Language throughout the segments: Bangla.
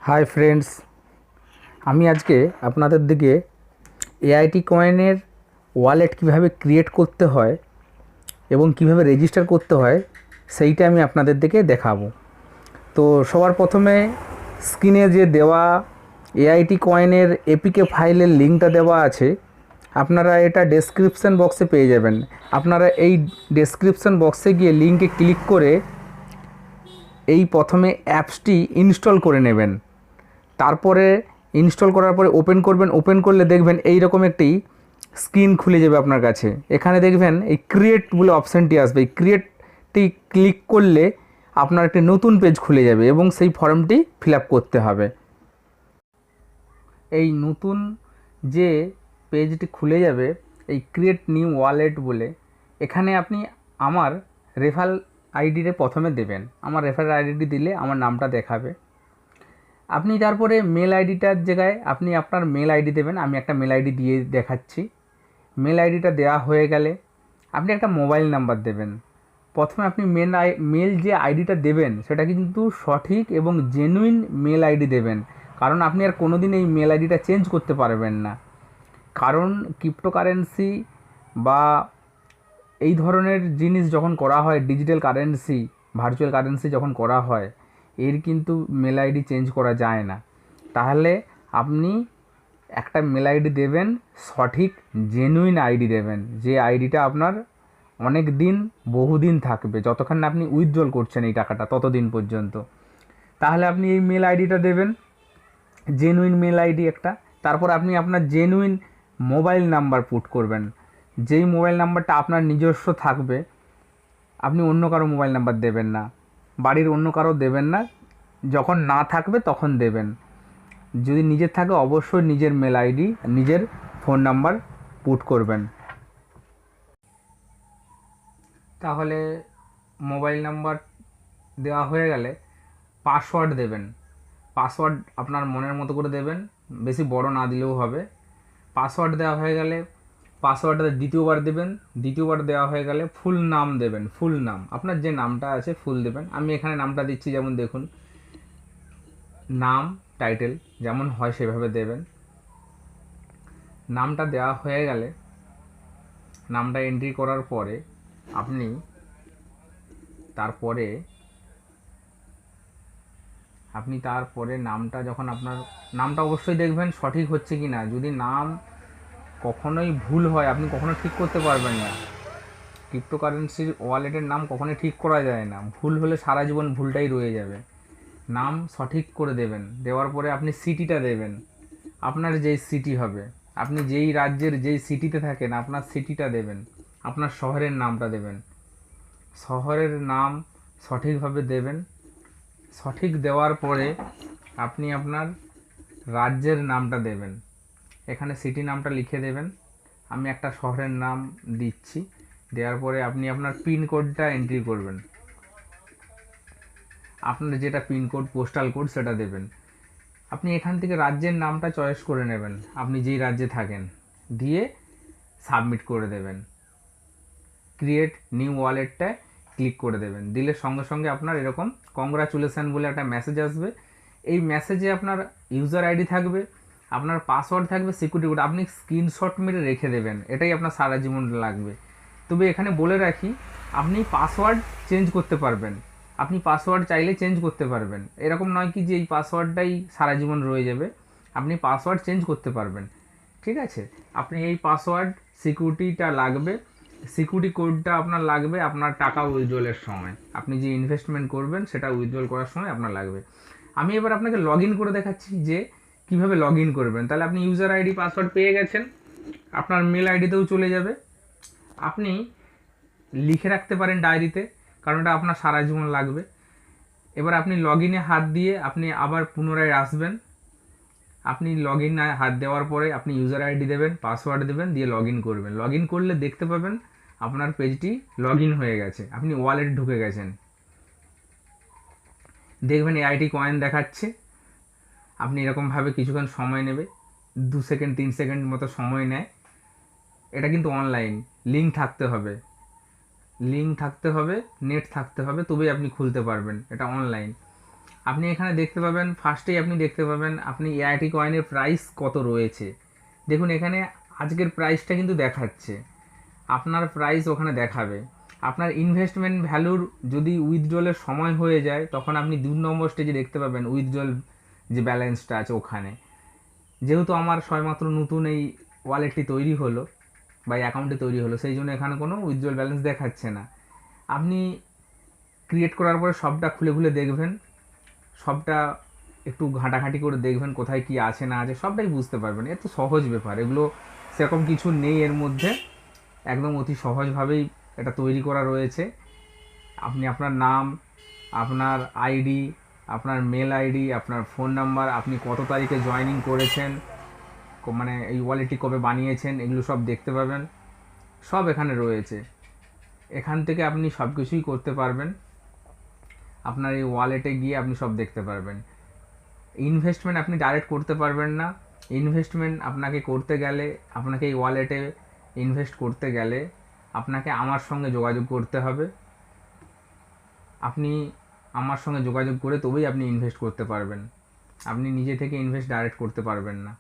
হাই ফ্রেন্ডস, আমি আজকে আপনাদের দিকে এআইটি কয়েনের ওয়ালেট কিভাবে ক্রিয়েট করতে হয় এবং কিভাবে রেজিস্টার করতে হয় সেইটা আমি আপনাদের দিকে দেখাবো। তো সবার প্রথমে স্ক্রিনে যে দেওয়া এআইটি কয়েনের এপিকে ফাইলের লিঙ্কটা দেওয়া আছে, আপনারা এটা ডেসক্রিপশান বক্সে পেয়ে যাবেন। আপনারা এই ডেসক্রিপশান বক্সে গিয়ে লিঙ্কে ক্লিক করে এই প্রথমে অ্যাপসটি ইনস্টল করে নেবেন। তারপরে ইনস্টল করার পরে ওপেন করবেন। ওপেন করলে দেখবেন এই রকম একটি স্ক্রিন খুলে যাবে আপনার কাছে। এখানে দেখবেন এই ক্রিয়েট বলে অপশানটি আসবে। এই ক্রিয়েটটি ক্লিক করলে আপনার একটি নতুন পেজ খুলে যাবে এবং সেই ফর্মটি ফিল আপ করতে হবে। এই নতুন যে পেজটি খুলে যাবে, এই ক্রিয়েট নিউ ওয়ালেট বলে, এখানে আপনি আমার রেফারেল আইডিটা প্রথমে দেবেন। আমার রেফারেল আইডিটি দিলে আমার নামটা দেখাবে। আপনি তারপরে মেল আইডিটার জায়গায় আপনি আপনার মেল আইডি দেবেন। আমি একটা মেল আইডি দিয়ে দেখাচ্ছি। মেল আইডিটা দেওয়া হয়ে গেলে আপনি একটা মোবাইল নাম্বার দেবেন। প্রথমে আপনি মেল যে আইডিটা দেবেন সেটা কিন্তু সঠিক এবং জেনুইন মেল আইডি দেবেন, কারণ আপনি আর কোনো দিন এই মেল আইডিটা চেঞ্জ করতে পারবেন না। কারণ ক্রিপ্টোকারেন্সি বা এই ধরনের জিনিস যখন করা হয়, ডিজিটাল কারেন্সি, ভার্চুয়াল কারেন্সি যখন করা হয়, এর কিন্তু মেল আইডি চেঞ্জ করা যায় না। তাহলে আপনি একটা মেল আইডি দেবেন, সঠিক জেনুইন আইডি দেবেন, যে আইডিটা আপনার অনেক দিন, বহুদিন থাকবে, যতক্ষণ না আপনি উইথড্রল করছেন এই টাকাটা ততদিন পর্যন্ত। তাহলে আপনি এই মেল আইডিটা দেবেন, জেনুইন মেল আইডি একটা। তারপর আপনি আপনার জেনুইন মোবাইল নাম্বার পুট করবেন। যেই মোবাইল নাম্বারটা আপনার নিজস্ব থাকবে, আপনি অন্য কারো মোবাইল নাম্বার দেবেন না, বাড়ির অন্য কারো দেবেন না। যখন না থাকবে তখন দেবেন। যদি নিজের থাকে অবশ্যই নিজের মেল আইডি, নিজের ফোন নাম্বার পুট করবেন। তাহলে মোবাইল নাম্বার দেওয়া হয়ে গেলে পাসওয়ার্ড দেবেন। পাসওয়ার্ড আপনার মনের মতো করে দেবেন, বেশি বড় না দিলেও হবে। পাসওয়ার্ড দেওয়া হয়ে গেলে পাসওয়ার্ডটা দ্বিতীয়বার দেবেন। দ্বিতীয়বার দেওয়া হয়ে গেলে ফুল নাম দেবেন। ফুল নাম আপনার যে নামটা আছে ফুল দেবেন। আমি এখানে নামটা দিচ্ছি, যেমন দেখুন, নাম টাইটেল যেমন হয় সেভাবে দেবেন। নামটা দেওয়া হয়ে গেলে নামটা এন্ট্রি করার পরে আপনি তারপরে নামটা, যখন আপনার নামটা অবশ্যই দেখবেন সঠিক হচ্ছে কি না। যদি নাম কখনোই ভুল হয় আপনি কখনো ঠিক করতে পারবেন না। ক্রিপ্টোকারেন্সির ওয়ালেটের নাম কখনোই ঠিক করা যায় না। ভুল হলে সারা জীবন ভুলটাই রয়ে যাবে। নাম সঠিক করে দেবেন। দেওয়ার পরে আপনি সিটিটা দেবেন, আপনার যেই সিটি হবে, আপনি যেই রাজ্যের যেই সিটিতে থাকেন আপনার সিটিটা দেবেন। আপনার শহরের নামটা দেবেন। শহরের নাম সঠিকভাবে দেবেন। সঠিক দেওয়ার পরে আপনি আপনার রাজ্যের নামটা দেবেন। এখানে সিটি নামটা লিখে দেবেন। আমি একটা শহরের নাম দিচ্ছি। দেওয়ার পরে আপনি আপনার পিনকোডটা এন্ট্রি করবেন। আপনার যেটা পিনকোড, পোস্টাল কোড, সেটা দেবেন। আপনি এখান থেকে রাজ্যের নামটা চয়েস করে নেবেন, আপনি যেই রাজ্যে থাকেন, দিয়ে সাবমিট করে দেবেন। ক্রিয়েট নিউ ওয়ালেটটায় ক্লিক করে দেবেন। দিলে সঙ্গে সঙ্গে আপনার এরকম কংগ্রাচুলেশন বলে একটা মেসেজ আসবে। এই মেসেজে আপনার ইউজার আইডি থাকবে, আপনার পাসওয়ার্ড থাকবে, সিকিউরিটি কোড। আপনি স্ক্রিনশট মেরে রেখে দেবেন, এটাই আপনার সারা জীবন লাগবে। তবে এখানে বলে রাখি, আপনি পাসওয়ার্ড চেঞ্জ করতে পারবেন। আপনি পাসওয়ার্ড চাইলে চেঞ্জ করতে পারবেন। এরকম নয় কি যে এই পাসওয়ার্ডটাই সারা জীবন রয়ে যাবে। আপনি পাসওয়ার্ড চেঞ্জ করতে পারবেন। ঠিক আছে, আপনি এই পাসওয়ার্ড, সিকিউরিটিটা লাগবে, সিকিউরিটি কোডটা আপনার লাগবে আপনার টাকা উইথড্রলের সময়। আপনি যে ইনভেস্টমেন্ট করবেন সেটা উইথড্রল করার সময় আপনার লাগবে। আমি এবার আপনাকে লগ ইন করে দেখাচ্ছি যে কীভাবে লগ ইন করবেন। তাহলে আপনি ইউজার আইডি, পাসওয়ার্ড পেয়ে গেছেন, আপনার মেল আইডিতেও চলে যাবে। আপনি লিখে রাখতে পারেন ডায়েরিতে, কারণ এটা আপনার সারা জীবন লাগবে। এবার আপনি লগ ইনে হাত দিয়ে আপনি আবার পুনরায় আসবেন। আপনি লগ ইন হাত দেওয়ার পরে আপনি ইউজার আইডি দেবেন, পাসওয়ার্ড দেবেন, দিয়ে লগ ইন করবেন। লগ ইন করলে দেখতে পাবেন আপনার পেজটি লগ ইন হয়ে গেছে, আপনি ওয়ালেট ঢুকে গেছেন। দেখবেন এআইটি কয়েন দেখাচ্ছে। আপনি এরকমভাবে কিছুক্ষণ সময় নেবে, 2 সেকেন্ড 3 সেকেন্ড মতো সময় নেয়। এটা কিন্তু অনলাইন, লিঙ্ক থাকতে হবে, নেট থাকতে হবে, তবেই আপনি খুলতে পারবেন। এটা অনলাইন। আপনি এখানে দেখতে পাবেন, ফার্স্টেই আপনি দেখতে পাবেন আপনি এআইটি কয়েনের প্রাইস কত রয়েছে। দেখুন এখানে আজকের প্রাইসটা কিন্তু দেখাচ্ছে, আপনার প্রাইস ওখানে দেখাবে। আপনার ইনভেস্টমেন্ট ভ্যালুর যদি উইথড্রলের সময় হয়ে যায় তখন আপনি 2 নম্বর স্টেজে দেখতে পাবেন উইথড্রল যে ব্যালেন্সটা আছে ওখানে। যেহেতু আমার সবেমাত্র নতুন এই ওয়ালেটটি তৈরি হলো বা অ্যাকাউন্টটি তৈরি হলো, সেই জন্য এখানে কোনো উইথড্রল ব্যালেন্স দেখাচ্ছে না। আপনি ক্রিয়েট করার পরে সবটা খুলে খুলে দেখবেন, সবটা একটু ঘাঁটাঘাঁটি করে দেখবেন কোথায় কি আছে না আছে, সবটাই বুঝতে পারবেন। এত সহজ ব্যাপার, এগুলো সেরকম কিছু নেই এর মধ্যে, একদম অতি সহজভাবেই এটা তৈরি করা রয়েছে। আপনি আপনার নাম, আপনার আইডি, আপনার মেল আইডি, আপনার ফোন নাম্বার, আপনি কত তারিখে জয়েনিং করেছেন, মানে এই ওয়ালেটটি কবে বানিয়েছেন, এগুলো সব দেখতে পাবেন, সব এখানে রয়েছে। এখান থেকে আপনি সব কিছুই করতে পারবেন, আপনার এই ওয়ালেটে গিয়ে আপনি সব দেখতে পারবেন। ইনভেস্টমেন্ট আপনি ডাইরেক্ট করতে পারবেন না, ইনভেস্টমেন্ট আপনাকে করতে গেলে, আপনাকে এই ওয়ালেটে ইনভেস্ট করতে গেলে আপনাকে আমার সঙ্গে যোগাযোগ করতে হবে। আপনি আমার সঙ্গে যোগাযোগ করে তবেই আপনি ইনভেস্ট করতে পারবেন, আপনি নিজে থেকে ইনভেস্ট ডাইরেক্ট করতে পারবেন না।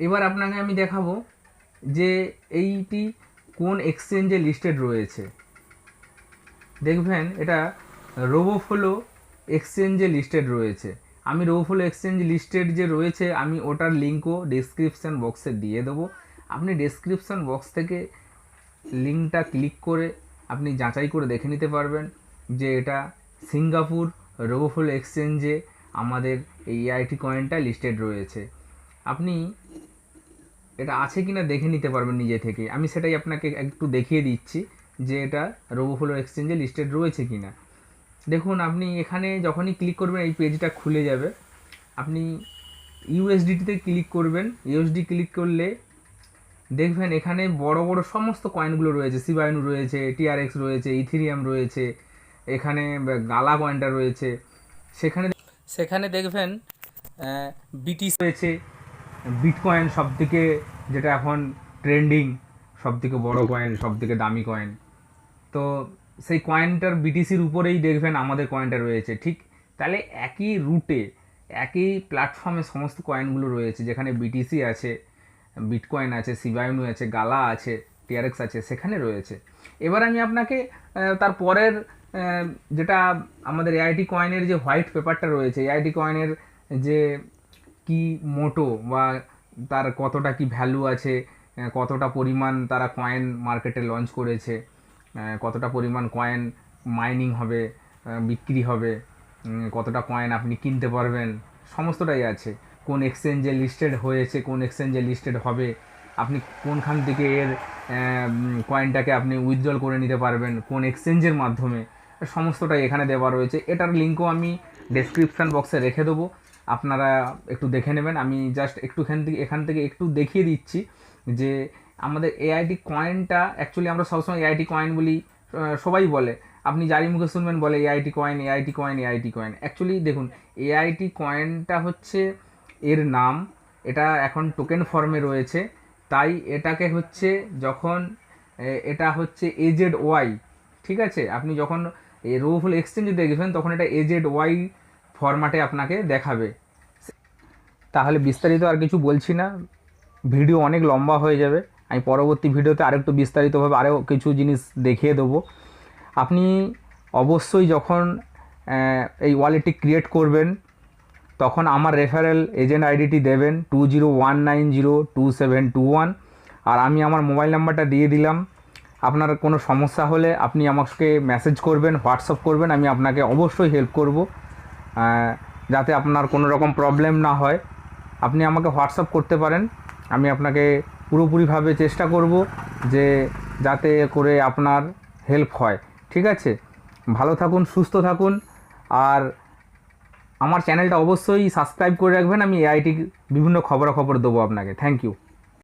এবার আপনাকে আমি দেখাবো যে এইটি কোন এক্সচেঞ্জে লিস্টেড রয়েছে। দেখবেন এটা রোবোফ্লো এক্সচেঞ্জে লিস্টেড রয়েছে। আমি রোবোফ্লো এক্সচেঞ্জ লিস্টেড যে রয়েছে আমি ওটার লিঙ্কও ডেসক্রিপশান বক্সে দিয়ে দেবো। আপনি ডেসক্রিপশান বক্স থেকে লিঙ্কটা ক্লিক করে আপনি যাচাই করে দেখে নিতে পারবেন যে এটা সিঙ্গাপুর রোবোফ্লো এক্সচেঞ্জে আমাদের এই এআইটি কয়েনটা লিস্টেড রয়েছে। আপনি এটা আছে কি না দেখে নিতে পারবেন নিজে থেকে। আমি সেটাই আপনাকে একটু দেখিয়ে দিচ্ছি যে এটা রোবোফ্লো এক্সচেঞ্জে লিস্টেড রয়েছে কি না। দেখুন আপনি এখানে যখনই ক্লিক করবেন এই পেজটা খুলে যাবে। আপনি ইউএসডিটিতে ক্লিক করবেন, ইউএসডি ক্লিক করলে দেখবেন এখানে বড় বড় সমস্ত কয়েনগুলো রয়েছে, শিবাইনু রয়েছে, টিআরএক্স রয়েছে, ইথিরিয়াম রয়েছে, এখানে গালা কয়েনটা রয়েছে। সেখানে সেখানে দেখবেন বিটিসি রয়েছে, বিটকয়েন সবথেকে যেটা এখন ট্রেন্ডিং, সবথেকে বড় কয়েন, সবথেকে দামি কয়েন। তো সেই কয়েনটার বিটিসির উপরেই দেখবেন আমাদের কয়েনটা রয়েছে। ঠিক তাহলে একই রুটে একই প্ল্যাটফর্মে সমস্ত কয়েনগুলো রয়েছে, যেখানে বিটিসি আছে, বিটকয়েন আছে, শিবাইনু আছে, গালা আছে, টিআরএক্স আছে, সেখানে রয়েছে। এবার আমি আপনাকে তার পরের যেটা আমাদের এআইটি কয়েনের যে হোয়াইট পেপারটা রয়েছে, এআইটি কয়েনের যে কি মোটো বা তার কতটা কি ভ্যালু আছে, কতটা পরিমাণ তারা কয়েন মার্কেটে লঞ্চ করেছে, কতটা পরিমাণ কয়েন মাইনিং হবে, বিক্রি হবে, কতটা কয়েন আপনি কিনতে পারবেন, সমস্তটাই আছে। কোন এক্সচেঞ্জে লিস্টেড হয়েছে, কোন এক্সচেঞ্জে লিস্টেড হবে, আপনি কোনখান থেকে এর কয়েনটাকে আপনি উইথড্রল করে নিতে পারবেন, কোন এক্সচেঞ্জের মাধ্যমে, সমস্তটাই এখানে দেওয়া রয়েছে। এটার লিঙ্কও আমি ডেসক্রিপশান বক্সে রেখে দেবো, আপনারা একটু দেখে নেবেন। আমি জাস্ট এখান থেকে একটু দেখিয়ে দিচ্ছি যে আমাদের এআইটি কয়েনটা অ্যাকচুয়ালি আমরা সবসময় এআইটি কয়েন বলি, সবাই বলে, আপনি যারই মুখে শুনবেন বলে AIT coin, AIT coin, AIT coin. Actually দেখুন এআইটি কয়েনটা হচ্ছে এর নাম, এটা এখন টোকেন ফর্মে রয়েছে, তাই এটাকে হচ্ছে যখন এটা হচ্ছে এজেড ওয়াই, ঠিক আছে, আপনি যখন এই রোবোফ্লো এক্সচেঞ্জে দেখবেন তখন এটা এজেড ওয়াই ফরম্যাটে আপনাকে দেখাবে। তাহলে বিস্তারিত আর কিছু বলছি না, ভিডিও অনেক লম্বা হয়ে যাবে। আমি পরবর্তী ভিডিওতে আরেকটু বিস্তারিতভাবে আরও কিছু জিনিস দেখিয়ে দেবো। আপনি অবশ্যই যখন এই ওয়ালেটটি ক্রিয়েট করবেন তখন আমার রেফারেল এজেন্ট আইডিটি দেবেন 2019022721, আর আমি আমার মোবাইল নাম্বারটা দিয়ে দিলাম। আপনার কোনো সমস্যা হলে আপনি আমাকে মেসেজ করবেন, হোয়াটসঅ্যাপ করবেন, আমি আপনাকে অবশ্যই হেল্প করব, যাতে আপনার কোনো রকম প্রবলেম না হয়। আপনি আমাকে হোয়াটসঅ্যাপ করতে পারেন, আমি আপনাকে পুরোপুরিভাবে চেষ্টা করব যে যাতে করে আপনার হেল্প হয়। ঠিক আছে, ভালো থাকুন, সুস্থ থাকুন, আর আমার চ্যানেলটা অবশ্যই সাবস্ক্রাইব করে রাখবেন। আমি এআইটি বিভিন্ন খবরাখবর দেবো আপনাকে। Thank you.